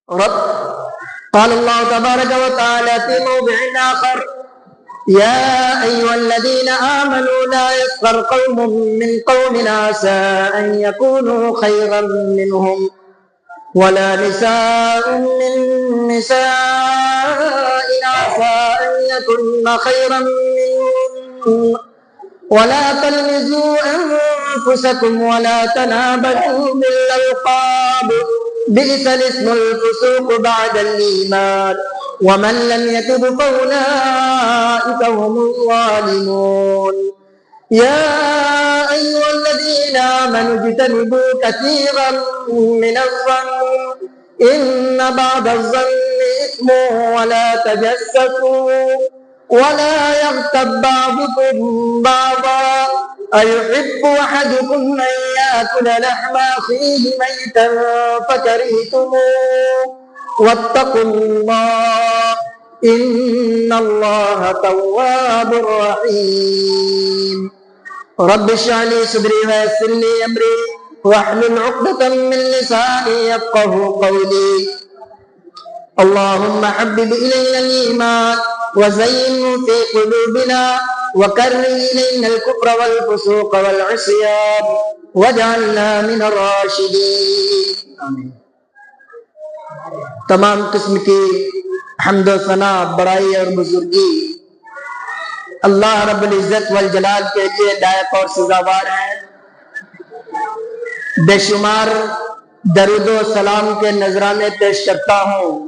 رب قال الله تبارك وتعالى في موضع آخر: يا أيها الذين آمنوا لا يسخر قوم من قوم عسى أن يكونوا خيرا منهم ولا نساء من نساء عسى أن يكن خيرا منهم ولا تلمزوا أنفسكم ولا تنابزوا بالألقاب بئس الاسم الفسوق بعد الإيمان ومن لم يتب فأولئك هم الظالمون. يا أيها الذين آمنوا اجتنبوا كثيرا من الظن إن بعض الظن إثم ولا تجسسوا ولا يغتب بعضكم بعضا أيحب أحدكم أن يأكل لحم أخيه ميتا فكرهتموه واتقوا الله إن الله تواب رحيم. رب اشرح لي صدري ويسر لي أمري واحلل عقدة من لساني يفقهوا قولي. اللهم حبب إلينا الإيمان وزينه في قلوبنا وكره إلينا الكفر والفسوق والعصيان واجعلنا من الراشدين. آمين. تمام قسم کی حمد و ثنا، بڑائی اور بزرگی اللہ رب العزت والجلال کے لیے لائق اور سزاوار ہے. بے شمار درود و سلام کے نذرانے پیش کرتا ہوں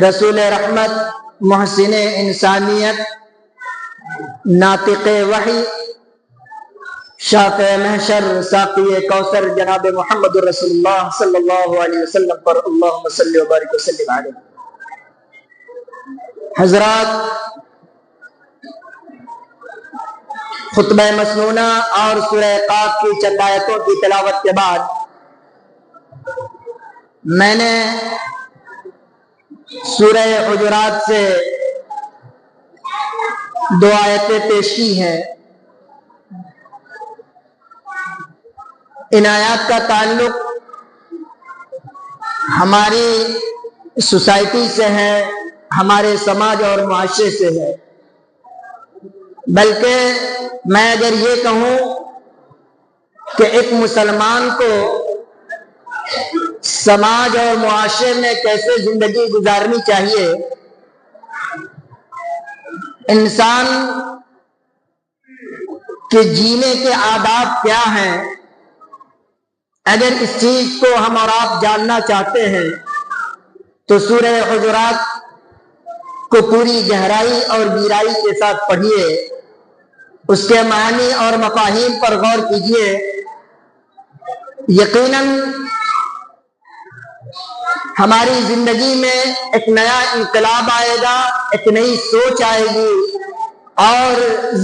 رسول رحمت، محسن انسانیت، ناطق وحی، شافع محشر، ساقی کوثر جناب محمد رسول اللہ صلی اللہ علیہ وسلم پر اللہم صلی وبارک وسلم علیہ. حضرات، خطبہ مسنونہ اور سورہ قاف کی چند آیتوں کی تلاوت کے بعد میں نے سورہ حجرات سے 2 آیتیں پیش کی ہیں. ان آیات کا تعلق ہماری سوسائٹی سے ہے، ہمارے سماج اور معاشرے سے ہے. بلکہ میں اگر یہ کہوں کہ ایک مسلمان کو سماج اور معاشرے میں کیسے زندگی گزارنی چاہیے، انسان کے جینے کے آداب کیا ہیں، اگر اس چیز کو ہم اور آپ جاننا چاہتے ہیں تو سورہ حجرات کو پوری گہرائی اور گہرائی کے ساتھ پڑھیے، اس کے معنی اور مفاہیم پر غور کیجیے. یقیناً ہماری زندگی میں ایک نیا انقلاب آئے گا، ایک نئی سوچ آئے گی اور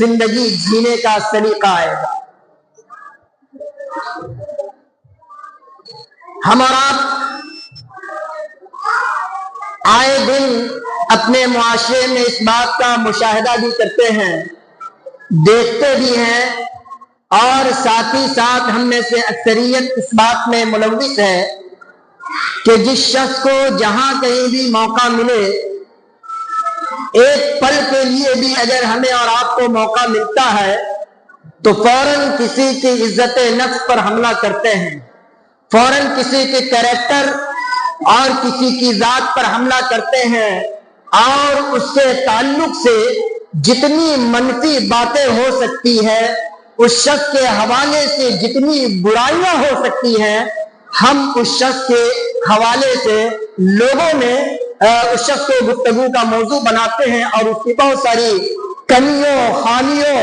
زندگی جینے کا سلیقہ آئے گا. ہم اور آپ آئے دن اپنے معاشرے میں اس بات کا مشاہدہ بھی کرتے ہیں، دیکھتے بھی ہیں، اور ساتھ ہی ساتھ ہم میں سے اکثریت اس بات میں ملوث ہے کہ جس شخص کو جہاں کہیں بھی موقع ملے، ایک پل کے لیے بھی اگر ہمیں اور آپ کو موقع ملتا ہے تو فوراً کسی کی عزت نفس پر حملہ کرتے ہیں، فوراً کسی کے کریکٹر اور کسی کی ذات پر حملہ کرتے ہیں، اور اس کے تعلق سے جتنی منفی باتیں ہو سکتی ہے، اس شخص کے حوالے سے جتنی برائیاں ہو سکتی ہیں، ہم اس شخص کے حوالے سے لوگوں میں اس شخص کو گفتگو کا موضوع بناتے ہیں اور اس کی بہت ساری کمیوں، خامیوں،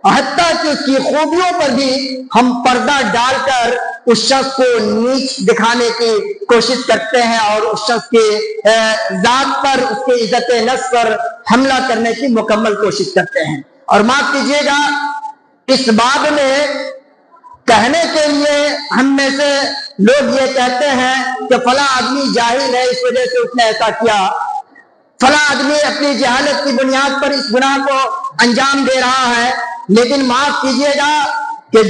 حتیٰ کہ اس کی خوبیوں پر بھی ہم پردہ ڈال کر اس شخص کو نیچ دکھانے کی کوشش کرتے ہیں اور اس شخص کی ذات پر، اس کی عزت نفس پر حملہ کرنے کی مکمل کوشش کرتے ہیں. اور معاف کیجیے گا، اس باب میں کہنے کے لیے ہم میں سے لوگ یہ کہتے ہیں کہ فلاں آدمی جاہل ہے، اس وجہ سے اس نے ایسا کیا، فلاں آدمی اپنی جہالت کی بنیاد پر اس گناہ کو انجام دے رہا ہے. لیکن معاف کیجیے گا کہ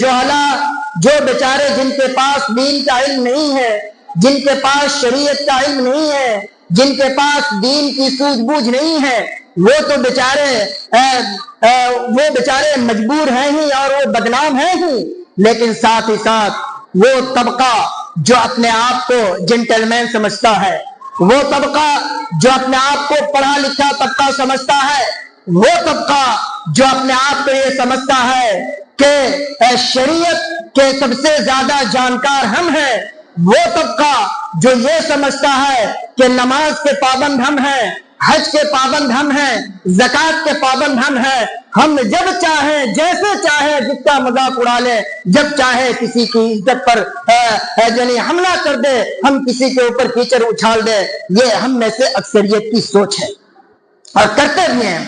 جو بیچارے جن کے پاس دین کا علم نہیں ہے، جن کے پاس شریعت کا علم نہیں ہے، جن کے پاس دین کی سوجھ بوجھ نہیں ہے، وہ تو بیچارے مجبور ہیں ہی اور وہ بدنام ہیں ہی، لیکن ساتھ ہی ساتھ وہ طبقہ جو اپنے آپ کو جنٹلمین سمجھتا ہے، وہ طبقہ جو اپنے آپ کو پڑھا لکھا طبقہ سمجھتا ہے، وہ طبقہ جو اپنے آپ کو یہ سمجھتا ہے کہ شریعت کے سب سے زیادہ جانکار ہم ہیں، وہ طبقہ جو یہ سمجھتا ہے کہ نماز کے پابند ہم ہیں، حج کے پابند ہم ہیں، زکوٰۃ کے پابند ہم ہیں، ہم جب چاہیں جیسے چاہیں جس کا مذاق اڑا لیں، جب چاہے کسی کی عزت پر حملہ کر دے، ہم کسی کے اوپر کیچڑ اچھال دے، یہ ہم میں سے اکثریت کی سوچ ہے اور کرتے بھی ہیں۔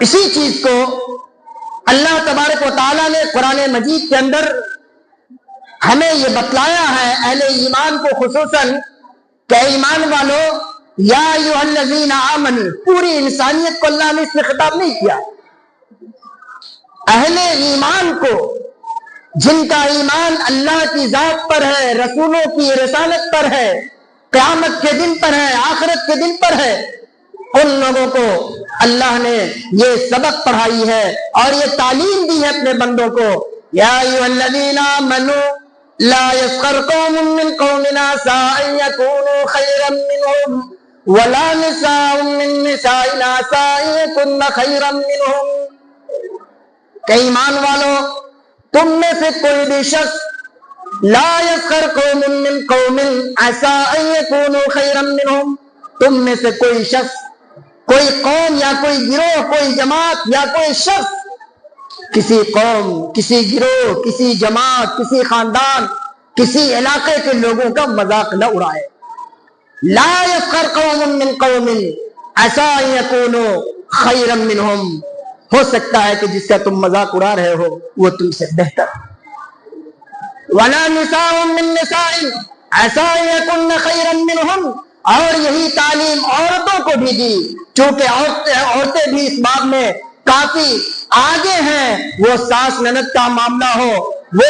اسی چیز کو اللہ تبارک و تعالیٰ نے قرآن مجید کے اندر ہمیں یہ بتلایا ہے، اہل ایمان کو خصوصاً، کہ ایمان والو یا ایھا الذین آمنوا، پوری انسانیت کو اللہ نے اس میں خطاب نہیں کیا، اہل ایمان کو جن کا ایمان اللہ کی ذات پر ہے، رسولوں کی رسالت پر ہے، قیامت کے دن پر ہے، آخرت کے دن پر ہے، ان لوگوں کو اللہ نے یہ سبق پڑھائی ہے اور یہ تعلیم دی ہے اپنے بندوں کو، یا ایھا الذین آمنوا لا یسخر قوم من قوم عسى ان يكونوا خيرا منهم ولا نساء من نساء عسى ان يكن خيرا منهم، کہ ایمان والو تم میں سے کوئی بھی شخص لا یسخر قوم من قوم عسى ان يكونوا خيرا منهم، تم میں سے کوئی شخص، کوئی قوم یا کوئی گروہ، کوئی جماعت یا کوئی شخص کسی قوم، کسی گروہ، کسی جماعت، کسی خاندان، کسی علاقے کے لوگوں کا مذاق نہ اڑائے۔ لا یسخر قوم من قوم عسى ان يكونوا خيرا منهم، ہو سکتا ہے کہ جس کا تم مذاق اڑا رہے ہو وہ تم سے بہتر، ولا نساء من نساء عسى ان يكن خيرا منهم، اور یہی تعلیم عورتوں کو بھی دی، چونکہ عورتیں بھی اس باب میں کافی آگے ہیں، وہ ساس نند کا معاملہ ہو، وہ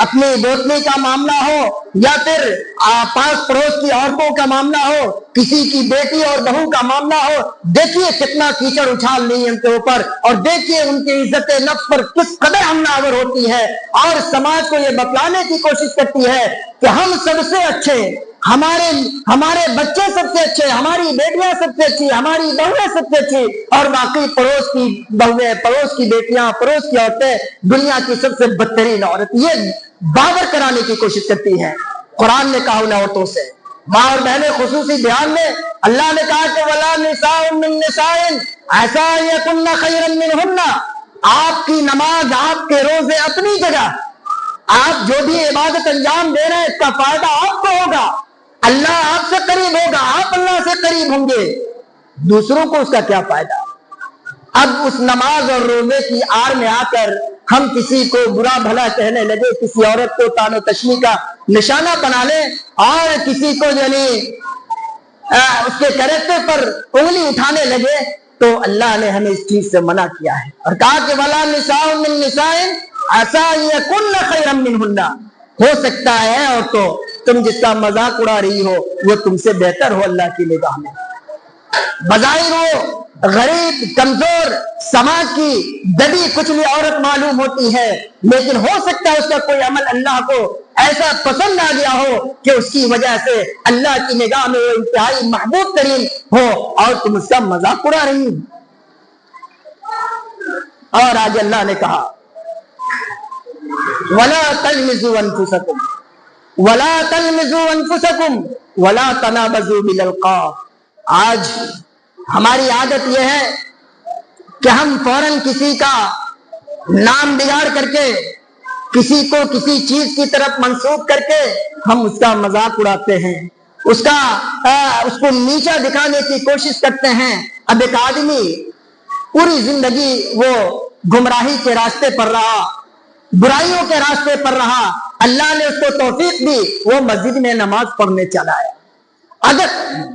اپنی دوستنی کا معاملہ ہو، یا پھر پاس پڑوس کی عورتوں کا معاملہ ہو، کسی کی بیٹی اور بہو کا معاملہ ہو، دیکھیے کتنا کیچڑ اچھال نہیں ہے ان کے اوپر، اور دیکھیے ان کی عزت نفس پر کس قدر حملہ آور ہوتی ہے، اور سماج کو یہ بتلانے کی کوشش کرتی ہے کہ ہم سب سے اچھے، ہمارے بچے سب سے اچھے، ہماری بیٹیاں سب سے اچھی، ہماری بہویں سب سے اچھی، اور باقی پڑوس کی بہویں، پڑوس کی بیٹیاں، پڑوس کی عورتیں دنیا کی سب سے بدترین عورت، یہ باور کرانے کی کوشش کرتی ہے۔ قرآن نے کہا ان عورتوں سے، ماں اور بہنیں خصوصی دھیان میں، اللہ نے کہا کہ وَلَا نِسَاءٌ مِّن نِسَاءٍ عَسَىٰ أَن يَكُنَّ خَيْرًا مِّنْهُنَّ، آپ کی نماز، آپ کے روزے اپنی جگہ، آپ جو بھی عبادت انجام دے رہے ہیں اس کا فائدہ آپ کو ہوگا، اللہ آپ سے قریب ہوگا، آپ اللہ سے قریب ہوں گے، دوسروں کو اس کا کیا فائدہ۔ اب اس نماز اور روزے کی آڑ میں آ کر ہم کسی کو برا بھلا کہنے لگے، کسی عورت کو طعن و تشنیع کا نشانہ بنا لیں، اور کسی کو اس کے کریکٹر پر انگلی اٹھانے لگے، تو اللہ نے ہمیں اس چیز سے منع کیا ہے اور کہا کہ وَلَا نِسَاءٌ مِّن نِسَاءٍ عَسَىٰ أَن يَكُنَّ خَيْرًا مِّنْهُنَّ، ہو سکتا ہے اور تو تم جس کا مذاق اڑا رہی ہو وہ تم سے بہتر ہو اللہ کی نگاہ میں، بظاہر وہ غریب، کمزور، سماج کی دبی کچلی عورت معلوم ہوتی ہے، لیکن ہو سکتا ہے اس کا کوئی عمل اللہ کو ایسا پسند آ گیا ہو کہ اس کی وجہ سے اللہ کی نگاہ میں وہ انتہائی محبوب ترین ہو، اور تم اس کا مذاق اڑا رہی ہو۔ اور آج اللہ نے کہا وَلَا تَلْمِزُوا أَنفُسَكُمْ وَلَا تَلْمِزُوا أَنفُسَكُمْ وَلَا تَنَابَزُوا بِالْأَلْقَابِ، آج ہماری عادت یہ ہے کہ ہم فوراً کسی کا نام بگاڑ کر کے، کسی کو کسی چیز کی طرف منسوب کر کے ہم اس کا مذاق اڑاتے ہیں، اس کو نیچا دکھانے کی کوشش کرتے ہیں۔ اب ایک آدمی پوری زندگی وہ گمراہی کے راستے پر رہا، برائیوں کے راستے پر رہا، اللہ نے اس کو توفیق دی، وہ مسجد میں نماز پڑھنے چلا ہے، اگر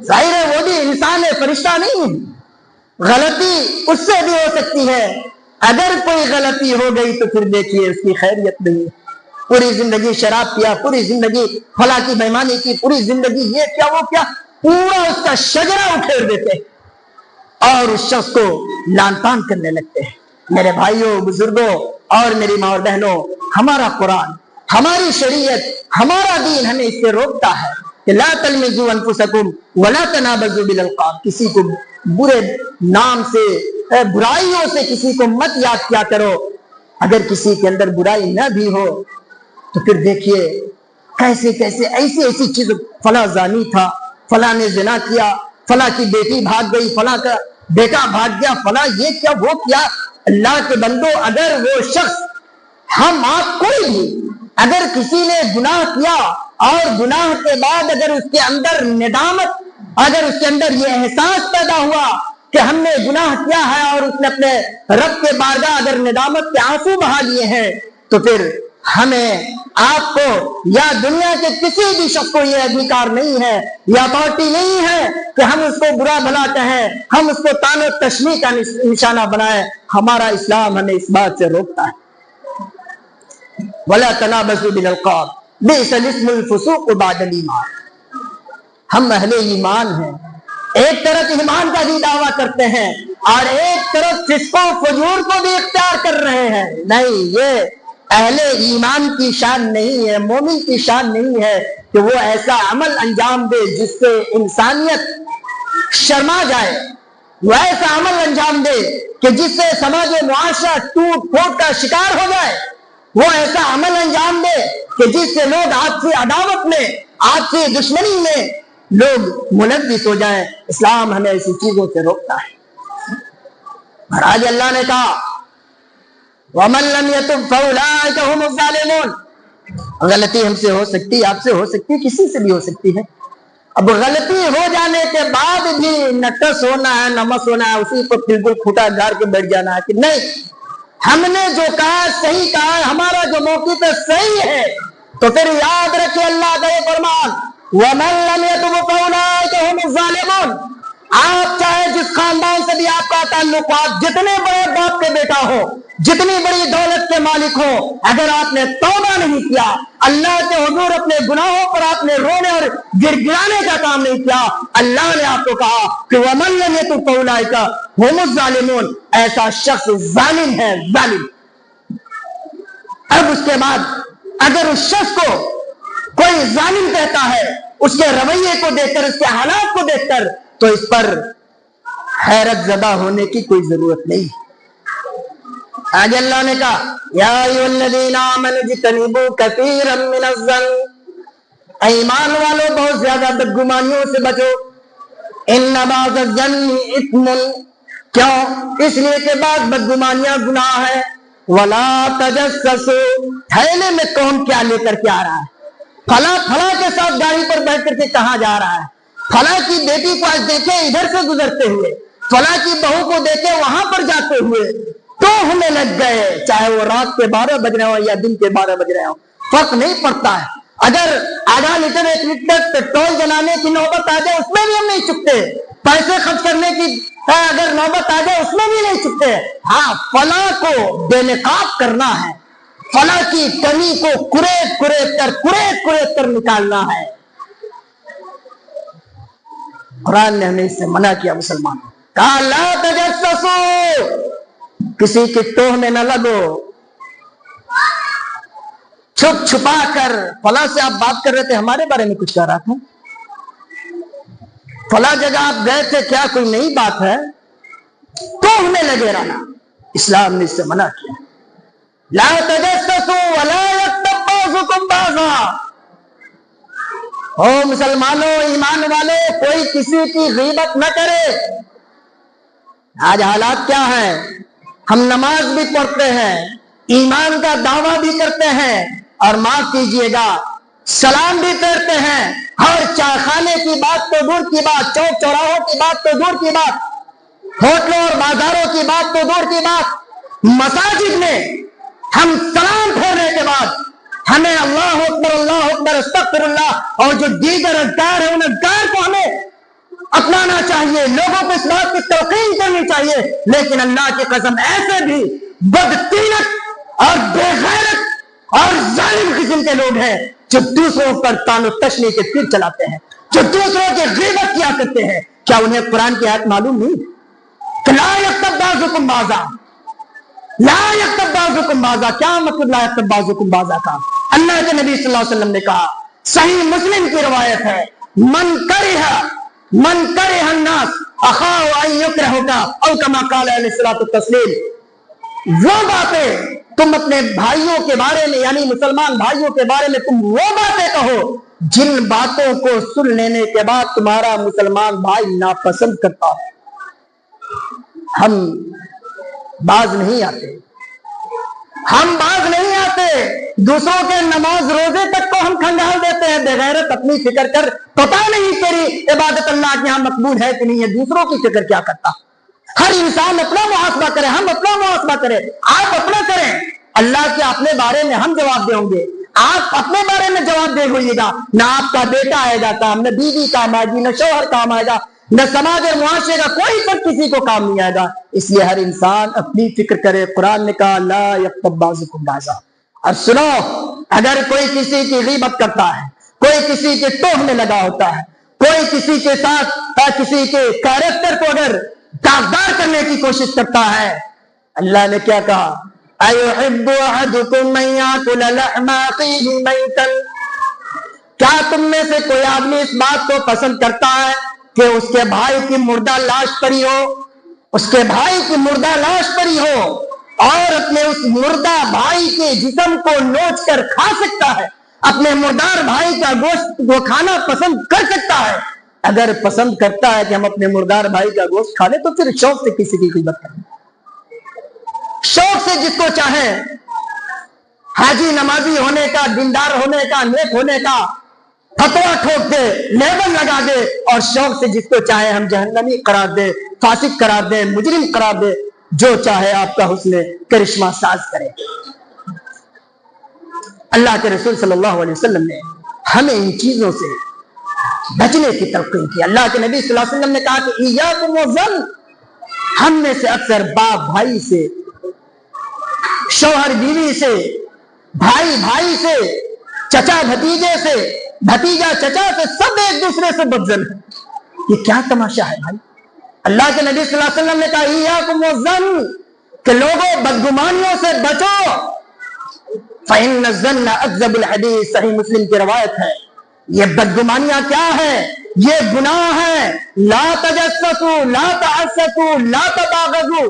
ظاہر ہے وہ بھی انسان ہے، فرشتہ نہیں ہے، غلطی اس سے بھی ہو سکتی ہے، اگر کوئی غلطی ہو گئی تو پھر دیکھیے اس کی خیریت نہیں ہے، پوری زندگی شراب پیا، پوری زندگی فلاں کی بےمانی کی، پوری زندگی یہ کیا وہ کیا، پورا اس کا شجرہ اکھیڑ دیتے اور اس شخص کو لعن طعن کرنے لگتے ہیں۔ میرے بھائیوں، بزرگوں اور میری ماں اور بہنوں، ہمارا قرآن، ہماری شریعت، ہمارا دین ہمیں اس سے روکتا ہے کہ لا تلمزوا انفسکم ولا تنابزوا بالالقاب، کسی کو برے نام سے، برائیوں سے کسی کو مت یاد کیا کرو۔ اگر کسی کے اندر برائی نہ بھی ہو تو پھر دیکھیے کیسے کیسے ایسی چیز، فلاں زانی تھا، فلاں نے زنا کیا، فلاں کی بیٹی بھاگ گئی، فلاں کا بیٹا بھاگ گیا، فلاں یہ کیا وہ کیا۔ اللہ کے بندو، اگر وہ شخص، ہم آپ کوئی بھی اگر کسی نے گناہ کیا اور گناہ کے بعد اگر اس کے اندر ندامت، اگر اس کے اندر یہ احساس پیدا ہوا کہ ہم نے گناہ کیا ہے اور اس نے اپنے رب کے بارگاہ اگر ندامت کے آنسو بہا لیے ہیں، تو پھر ہمیں، آپ کو یا دنیا کے کسی بھی شخص کو یہ ادھیکار نہیں ہے یا اتھارٹی نہیں ہے کہ ہم اس کو برا بھلا کہیں، ہم اس کو طعن و تشنیع کا نشانہ بنائیں۔ ہمارا اسلام ہمیں اس بات سے روکتا ہے۔ وَلَا تَنَابَزُوا بِالْأَلْقَابِ بِئْسَ الِاسْمُ الْفُسُوقُ بَعْدَ الْإِيمَانِ۔ ہم اہل ایمان ہیں، ایک طرف ایمان کا بھی دعویٰ کرتے ہیں اور ایک طرف فسق و فجور کو بھی اختیار کر رہے ہیں۔ نہیں، یہ اہل ایمان کی شان نہیں ہے، مومن کی شان نہیں ہے کہ وہ ایسا عمل انجام دے جس سے انسانیت شرما جائے، وہ ایسا عمل انجام دے کہ جس سے سماج و معاشرہ ٹوٹ پھوٹ کا شکار ہو جائے، وہ ایسا عمل انجام دے کہ جس سے لوگ آپسی عداوت میں، آپسی دشمنی میں لوگ ملوث ہو جائیں۔ اسلام ہمیں ایسی چیزوں سے روکتا ہے۔ اور آج اللہ نے کہا وَمَن لَّمْ يَتُبْ فَأُولَٰئِكَ هُمُ الظَّالِمُونَ۔ غلطی ہم سے ہو سکتی، آپ سے ہو سکتی، کسی سے بھی ہو سکتی ہے۔ اب غلطی ہو جانے کے بعد بھی نہ ٹس ہونا ہے نہ مس ہونا ہے، اسی پر بالکل کھوٹا گار کے بیٹھ جانا ہے کہ نہیں، ہم نے جو کہا صحیح کہا ہے، ہمارا جو موقف ہے صحیح ہے، تو پھر یاد رکھے اللہ کا یہ فرمان وَمَن لَّمْ يَتُبْ فَأُولَٰئِكَ هُمُ الظَّالِمُونَ۔ آپ چاہے جس خاندان سے بھی آپ کا تعلق ہو، آپ جتنے بڑے باپ کے بیٹا ہو، جتنی بڑی دولت کے مالک ہو، اگر آپ نے توبہ نہیں کیا، اللہ کے حضور اپنے گناہوں پر آپ نے رونے اور گڑگڑانے کا کام نہیں کیا، اللہ نے آپ کو کہا کہ وَمَن لَّمْ يَتُبْ فَأُولَٰئِكَ هُمُ الظَّالِمُونَ۔ ایسا شخص ظالم ہے، ظالم۔ اب اس کے بعد اگر اس شخص کو کوئی ظالم کہتا ہے، اس کے رویے کو دیکھ کر، اس کے حالات کو دیکھ کر، تو اس پر حیرت زدہ ہونے کی کوئی ضرورت نہیں۔ آج اللہ نے کہا یا ایھا الذین آمنوا اجتنبوا کثیرا من الظن، ایمان والو بہت زیادہ بدگمانیوں سے بچو، ان بعض الظن اثم، کیوں؟ اس لیے کہ بعض بدگمانیاں گناہ ہے۔ ولا تجسسوا، تھیلے میں کون کیا لے کر کے آ رہا ہے، فلاں کے ساتھ گاڑی پر بیٹھ کر کے کہاں جا رہا ہے، فلاں کی بیٹی کو آج دیکھے ادھر سے گزرتے ہوئے، فلاں کی بہو کو دیکھے وہاں پر جاتے ہوئے، تو ہمیں لگ گئے، چاہے وہ رات کے 12 بج رہے ہو یا دن کے 12 بج رہے ہو، فرق نہیں پڑتا ہے۔ اگر آدھا لیٹر 1 لیٹر پیٹرول جلانے کی نوبت آ جائے، اس میں بھی ہم نہیں چکتے، پیسے خرچ کرنے کی اگر نوبت آ جائے، اس میں بھی نہیں چکتے۔ ہاں، فلاں کو بے نقاب کرنا ہے، فلاں کی کمی کو کریت کر نکالنا ہے۔ قرآن نے ہمیں اس سے منع کیا، مسلمانوں، کہا لا تجسسوا، کسی کی ٹوہ میں نہ لگو، چھپ چھپا کر۔ فلاں سے آپ بات کر رہے تھے، ہمارے بارے میں کچھ کہہ رہا تھا، فلاں جگہ آپ گئے تھے، کیا کوئی نئی بات ہے، ٹوہ میں لگے رہنا۔ اسلام نے اس سے منع کیا، لا تجسسوا ولا یغتب بعضکم بعضا۔ او مسلمانوں، ایمان والے، کوئی کسی کی غیبت نہ کرے۔ آج حالات کیا ہے، ہم نماز بھی پڑھتے ہیں، ایمان کا دعویٰ بھی کرتے ہیں، اور معاف کیجئے گا سلام بھی پھیرتے ہیں، اور چائے خانے کی بات تو دور کی بات، چوک چوراہوں کی بات تو دور کی بات، ہوٹلوں اور بازاروں کی بات تو دور کی بات، مساجد میں ہم سلام پھیرنے کے بعد ہمیں اللہ اکبر استغفر اللہ اور جو دیگر اذکار ہیں، ان اذکار کو ہمیں اپنانا چاہیے، لوگوں کو اس بات کی تلقین کرنی چاہیے۔ لیکن اللہ کی قسم، ایسے بھی بدتینت اور بے غیرت اور ظالم قسم کے لوگ ہیں جو دوسروں پر تان و تشنی کے تیر چلاتے ہیں، جو دوسروں کی غیبت کیا کرتے ہیں۔ کیا انہیں قرآن کی آیت معلوم نہیں کہ لا یغتب بعضکم بعضا، لا یغتب بعضکم بعضا؟ کیا مطلب لا یغتب بعضکم بعضا کا؟ اللہ کے نبی صلی اللہ علیہ وسلم نے کہا، صحیح مسلم کی روایت ہے، من کرہ الناس اخاہ ان یکرہکا او کما قال علیہ الصلوۃ والتسلیم۔ وہ باتیں تم اپنے بھائیوں کے بارے میں، یعنی مسلمان بھائیوں کے بارے میں تم وہ باتیں کہو جن باتوں کو سن لینے کے بعد تمہارا مسلمان بھائی ناپسند کرتا ہے۔ ہم باز نہیں آتے، ہم باز نہیں آتے، دوسروں کے نماز روزے تک کو ہم کھنگال دیتے ہیں بغیرت اپنی فکر کر۔ پتہ نہیں تیری عبادت اللہ کے یہاں مقبول ہے کہ نہیں ہے، دوسروں کی فکر کیا کرتا؟ ہر انسان اپنا محاسبہ کرے، ہم اپنا محاسبہ کریں، آپ اپنا کریں۔ اللہ کے اپنے بارے میں ہم جواب دیں گے، آپ اپنے بارے میں جواب دے ہوئیے گا۔ نہ آپ کا بیٹا آئے گا کام، نہ بیوی کام آئے گی، نہ شوہر کام آئے گا، نہ سماج اور معاشرے کا کوئی پر کسی کو کام نہیں آئے گا۔ اس لیے ہر انسان اپنی فکر کرے۔ قرآن نے کہا لا یغتب بعضکم بعضا۔ اور سنو، اگر کوئی کسی کی غیبت کرتا ہے، کوئی کسی کے توہ میں لگا ہوتا ہے، کوئی کسی کے ساتھ کسی کے کیریکٹر کو اگر داغدار کرنے کی کوشش کرتا ہے، اللہ نے کیا کہا؟ اَيُحِبُّ أَحَدُكُم مَّن يَأْكُلَ لَحْمَ أَخِيهِ مَيْتًا؟ کیا تم میں سے کوئی آدمی اس بات کو پسند کرتا ہے کہ اس کے بھائی کی مردہ لاش پڑی ہو، اس کے بھائی کی مردہ لاش پڑی ہو اور اپنے اس مردہ بھائی کے جسم کو نوچ کر کھا سکتا ہے، اپنے مردار بھائی کا گوشت کو کھانا پسند کر سکتا ہے؟ اگر پسند کرتا ہے کہ ہم اپنے مردار بھائی کا گوشت کھا لیں تو پھر شوق سے کسی کی غیبت کریں، شوق سے جس کو چاہے حاجی نمازی ہونے کا، دیندار ہونے کا، نیک ہونے کا فتوا ٹھوک دے، لیبل لگا دے، اور شوق سے جس کو چاہے ہم جہنمی قرار دے، فاسق قرار دے، مجرم قرار دے، جو چاہے آپ کا حسن کرشمہ ساز کرے۔ اللہ کے رسول صلی اللہ علیہ وسلم نے ہمیں ان چیزوں سے بچنے کی تلقین کی۔ اللہ کے نبی صلی اللہ علیہ وسلم نے کہا کہ ایاکم والظن۔ ہم میں سے اکثر باپ بھائی سے، شوہر بیوی سے، بھائی بھائی سے، چچا بھتیجے سے، بھتیجا چچا سے، سب ایک دوسرے سے بدظن ہے۔ یہ کیا تماشا ہے بھائی؟ اللہ کے نبی صلی اللہ علیہ وسلم نے کہا ایاکم والظن، کہ لوگوں بدگمانیوں سے بچو۔ فإن الظن أكذب الحديث، صحیح مسلم کی روایت ہے۔ یہ بدگمانیاں کیا ہے؟ یہ گناہ ہے۔ لا تجسسوا، لا تعسسوا، لا تباغضوا،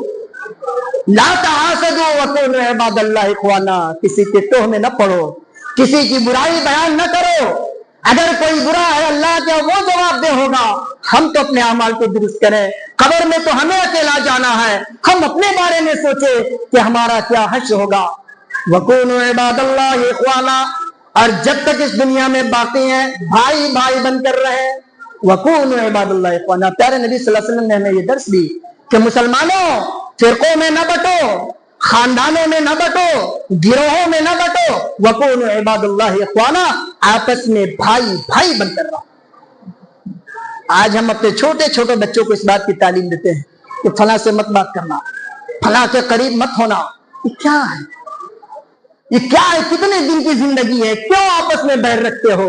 لا تحاسدوا وكونوا عباد اللہ اخوانا۔ کسی کے توہ میں نہ پڑو، کسی کی برائی بیان نہ کرو۔ اگر کوئی برا ہے اللہ کیا وہ جواب دہ ہوگا؟ ہم تو اپنے اعمال کو درست کریں، قبر میں تو ہمیں اکیلا جانا ہے، ہم اپنے بارے میں سوچیں کہ ہمارا کیا حشر ہوگا۔ وَكُونُوا عِبَادَ اللَّهِ إِخْوَانًا، اور جب تک اس دنیا میں باقی ہیں بھائی بھائی بن کر رہے۔ وَكُونُوا عِبَادَ اللَّهِ إِخْوَانًا، پیارے نبی صلی اللہ علیہ وسلم نے ہمیں یہ درس دی کہ مسلمانوں فرقوں میں نہ بٹو، خاندانوں میں نہ بٹو، گروہوں میں نہ بٹو۔ وَكُونُوا عِبَادَ اللَّهِ إِخْوَانًا، آپس میں بھائی بھائی بن کر رہو۔ آج ہم اپنے چھوٹے چھوٹے بچوں کو اس بات کی تعلیم دیتے ہیں کہ فلاں سے مت بات کرنا، فلاں کے قریب مت ہونا۔ یہ کیا ہے؟ یہ کیا ہے؟ کتنے دن کی زندگی ہے؟ کیوں آپس میں بیر رکھتے ہو؟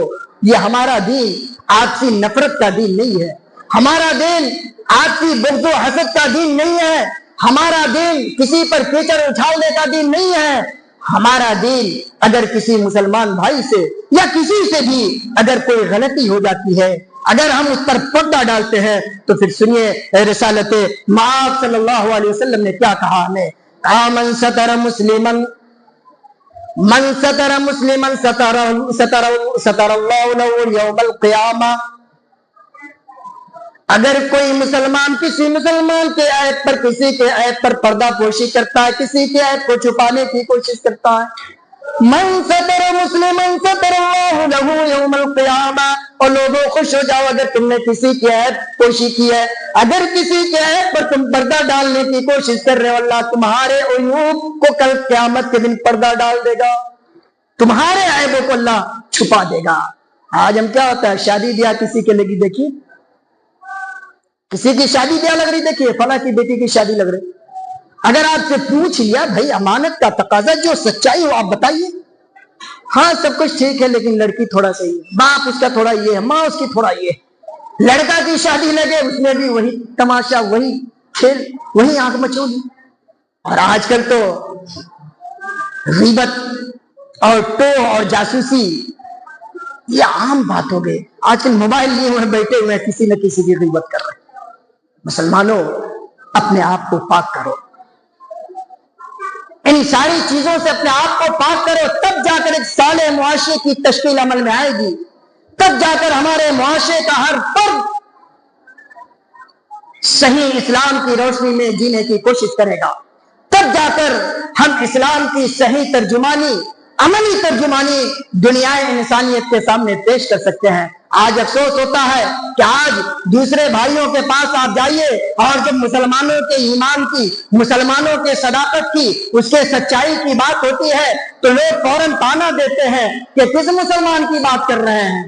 یہ ہمارا دین آپسی نفرت کا دین نہیں ہے، ہمارا دین آپسی بغض و حسد کا دین نہیں ہے، ہمارا دین کسی پر کیچڑ اچھالنے کا دین نہیں ہے۔ ہمارا دین اگر کسی مسلمان بھائی سے یا کسی سے بھی اگر کوئی غلطی ہو جاتی ہے، اگر ہم اس پر پردہ ڈالتے ہیں تو پھر سنیے رسالت مآب صلی اللہ علیہ وسلم نے کیا کہا ہمیں؟ من ستر مسلمن ستر اللہ له یوم القیامہ۔ اگر کوئی مسلمان کسی مسلمان کے عیب پر، کسی کے عیب پر پردہ پوشی کرتا ہے، کسی کے عیب کو چھپانے کی کوشش کرتا ہے، من ستر مسلمن ستر اللہ له یوم القیامہ۔ اور لوگوں خوش ہو جاؤ اگر تم نے کسی کی عیب پوشی کی ہے، اگر کسی کے عیب پر تم پردہ ڈالنے کی کوشش کر رہے ہو، اللہ تمہارے عیوب کو کل قیامت کے دن پردہ ڈال دے گا، تمہارے عیبوں کو اللہ چھپا دے گا۔ آج ہم کیا ہوتا ہے، شادی بیاہ کسی کے لگی، دیکھیے کسی کی شادی بیاہ لگ رہی، دیکھیے فلاں کی بیٹی کی شادی لگ رہی۔ اگر آپ سے پوچھ لیا بھائی امانت کا تقاضا جو سچائی ہو آپ بتائیے، ہاں سب کچھ ٹھیک ہے لیکن لڑکی تھوڑا صحیح ہے، باپ اس کا تھوڑا یہ ہے، ماں اس کی تھوڑا یہ ہے، لڑکا کی شادی لگے اس میں بھی وہی تماشا، وہی کھیل، وہی آنکھ مچولی۔ اور آج کل تو غیبت اور ٹو اور جاسوسی یہ عام بات ہو گئی، آج کل موبائل لیے ہوئے بیٹھے ہوئے کسی نہ کسی کی غیبت کر رہے ہیں۔ مسلمانوں اپنے آپ کو پاک کرو، ان ساری چیزوں سے اپنے آپ کو پاک کرو، تب جا کر ایک صالح معاشرے کی تشکیل عمل میں آئے گی، تب جا کر ہمارے معاشرے کا ہر فرد صحیح اسلام کی روشنی میں جینے کی کوشش کرے گا، تب جا کر ہم اسلام کی صحیح ترجمانی، عملی ترجمانی دنیا انسانیت کے سامنے پیش کر سکتے ہیں۔ آج افسوس ہوتا ہے کہ آج دوسرے بھائیوں کے پاس آپ جائیے اور جب مسلمانوں کے ایمان کی، مسلمانوں کے صداقت کی، اس کے سچائی کی بات ہوتی ہے تو لوگ فوراً تانا دیتے ہیں کہ کس مسلمان کی بات کر رہے ہیں،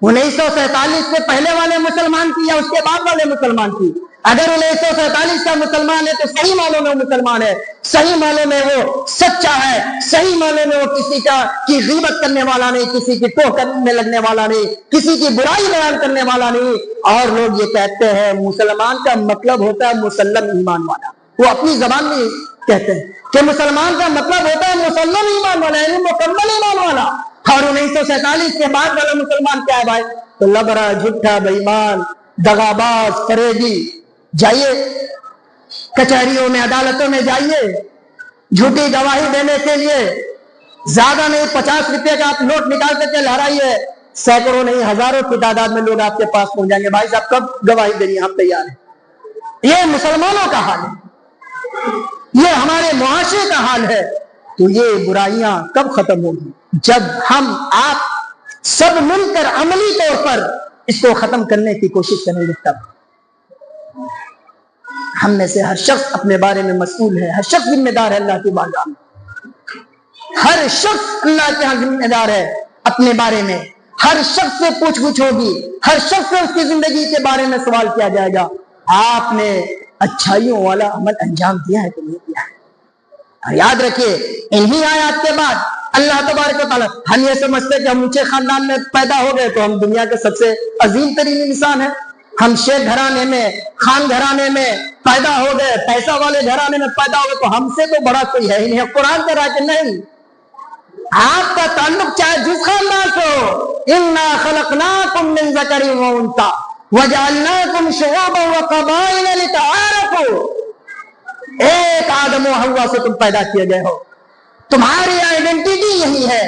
1947 سے پہلے والے مسلمان کی یا اس کے بعد والے مسلمان کی؟ اگر 1947 کا مسلمان ہے تو صحیح معنوں میں وہ مسلمان ہے، صحیح معنوں میں وہ سچا ہے، صحیح معنوں میں وہ کسی کی غیبت کرنے والا نہیں، کسی کی ٹوہ کرنے لگنے والا نہیں، کسی کی برائی بیان کرنے والا نہیں۔ اور لوگ یہ کہتے ہیں مسلمان کا مطلب ہوتا ہے مسلم ایمان والا، وہ اپنی زبان میں کہتے ہیں کہ مسلمان کا مطلب ہوتا ہے مسلم ایمان والا، یعنی مکمل ایمان والا۔ اور 1947 کے بعد والا مسلمان کیا ہے بھائی؟ تو لبرا، جھوٹا، بے ایمان، دغاباز، فریبی۔ جائیے کچہریوں میں، عدالتوں میں جائیے، جھوٹی گواہی دینے کے لیے زیادہ نہیں 50 روپے کا آپ نوٹ نکال کر کے لہرائیے، سینکڑوں نہیں ہزاروں کی تعداد میں لوگ آپ کے پاس پہنچ جائیں گے، بھائی صاحب کب گواہی دینی، ہم تیار ہیں۔ یہ مسلمانوں کا حال ہے، یہ ہمارے معاشرے کا حال ہے۔ تو یہ برائیاں کب ختم ہوگی؟ جب ہم آپ سب مل کر عملی طور پر اس کو ختم کرنے کی کوشش کریں گے، تب ہم میں سے ہر شخص اپنے بارے میں مسئول ہے، ہر شخص ذمہ دار ہے اللہ کی بارگاہ میں، ہر شخص اللہ کے ہاں ذمہ دار ہے اپنے بارے میں، ہر شخص سے پوچھ گچھ ہوگی، ہر شخص سے اس کی زندگی کے بارے میں سوال کیا جائے گا، آپ نے اچھائیوں والا عمل انجام دیا ہے کہ نہیں دیا ہے؟ اور یاد رکھیے انہی آیات کے بعد اللہ تبارک و تعالیٰ، ہم یہ سمجھتے کہ ہم اونچے خاندان میں پیدا ہو گئے تو ہم دنیا کے سب سے عظیم ترین انسان ہیں، ہم شیخ گھرانے میں، خان گھرانے میں پیدا ہو گئے، پیسہ والے گھرانے میں پیدا ہو گئے تو ہم سے تو بڑا کوئی ہے ہی نہیں۔ قرآن کہہ رہا ہے کہ نہیں، آپ کا تعلق چاہے جس خاندان سے ہو، انا خلقناکم من ذکر و انثی وجعلناکم شعوبا وقبائل لتعارفوا، ایک آدم و حوا سے تم پیدا کیے گئے ہو، تمہاری آئیڈینٹی یہی ہے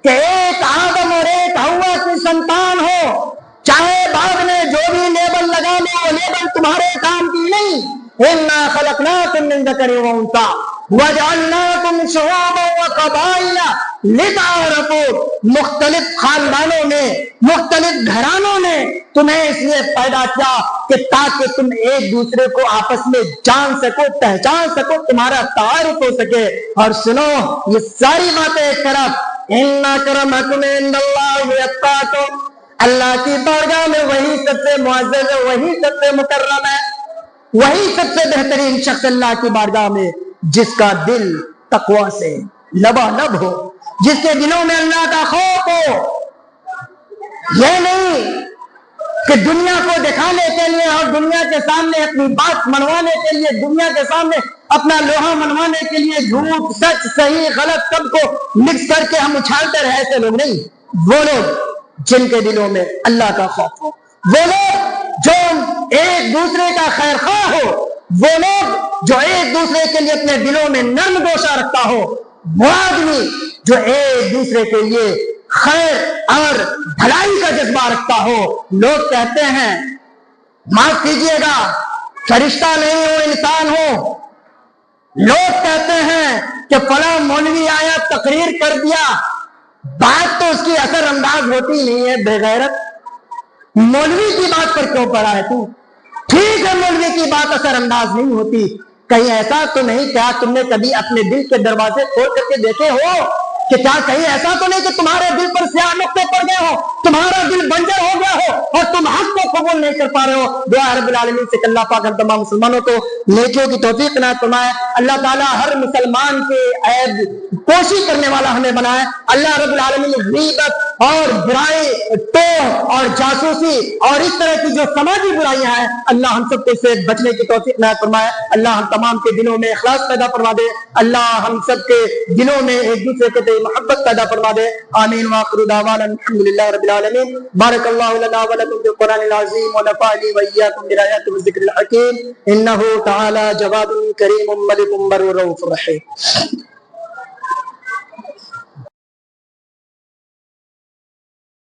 کہ ایک آدم اور ایک حوا کی سنتان ہو، چاہے بعد میں جو بھی لیبل لگا لے وہ لیبل تمہارے کام کی نہیں۔ انا خلقناکم من ذکر و انثی وجعلناکم شعوبا وقبائل لتعارفوا، مختلف خاندانوں میں، مختلف گھرانوں نے تمہیں اس لیے پیدا کیا کہ تاکہ تم ایک دوسرے کو آپس میں جان سکو، پہچان سکو، تمہارا تعارف ہو سکے۔ اور سنو یہ ساری باتیں ایک طرف، ان اکرمکم عند اللہ اتقاکم، اللہ کی بارگاہ میں وہی سب سے معزز ہے، وہی سب سے مکرم ہے، وہی سب سے بہترین شخص اللہ کی بارگاہ میں جس کا دل تقوی سے لبالب ہو، جس کے دلوں میں اللہ کا خوف ہو۔ یہ نہیں کہ دنیا کو دکھانے کے لیے اور دنیا کے سامنے اپنی بات منوانے کے لیے، دنیا کے سامنے اپنا لوہا منوانے کے لیے جھوٹ، سچ، صحیح، غلط سب کو مکس کر کے ہم اچھالتے رہے، ایسے لوگ نہیں۔ وہ لوگ جن کے دلوں میں اللہ کا خوف ہو، وہ لوگ جو ایک دوسرے کا خیر خواہ ہو، وہ لوگ جو ایک دوسرے کے لیے اپنے دلوں میں نرم گوشہ رکھتا ہو، وہ آدمی جو ایک دوسرے کے لیے خیر اور بھلائی کا جذبہ رکھتا ہو۔ لوگ کہتے ہیں، معاف کیجئے گا، فرشتہ نہیں ہو انسان ہو۔ لوگ کہتے ہیں کہ فلاں مولوی آیا تقریر کر دیا، بات تو اس کی اثر انداز ہوتی نہیں ہے، بے غیرت، مولوی کی بات پر کیوں پڑا ہے تو؟ ٹھیک ہے مولوی کی بات اثر انداز نہیں ہوتی، کہیں ایسا تو نہیں کیا تم نے کبھی اپنے دل کے دروازے کھول کر کے دیکھے ہو کہ کیا کہیں ایسا تو نہیں کہ تمہارے دل پر سیاہ نقطے پڑ گئے ہو، تمہارا دل بنجر ہو گیا ہو اور تم حق کو قبول نہیں کر پا رہے ہو، دعا رب العالمین سے کہ اللہ پاک ہم تمام مسلمانوں کو نیکیوں کی توفیق عنایت فرمائے، اللہ تعالیٰ ہر مسلمان کے عیب کوشش کرنے والا ہمیں بنائے، اللہ رب العالمین غیبت اور برائی، توح اور جاسوسی اور اس طرح کی جو سماجی برائیاں ہیں اللہ ہم سب کو سے بچنے کی توفیق عنایت فرمائے، اللہ ہم تمام کے دلوں میں اخلاص پیدا فرما دے، اللہ ہم سب کے دلوں میں ایک دوسرے کے تئیں محبت پیدا فرما دے، آمین وآخر دعوانا الحمدللہ رب العالمین، بارک اللہ لنا ولکم فی القرآن العظیم ونفعنی وإیاکم بالآیات والذکر الحکیم، انہ تعالی جواد کریم ملک بر رؤوف رحیم۔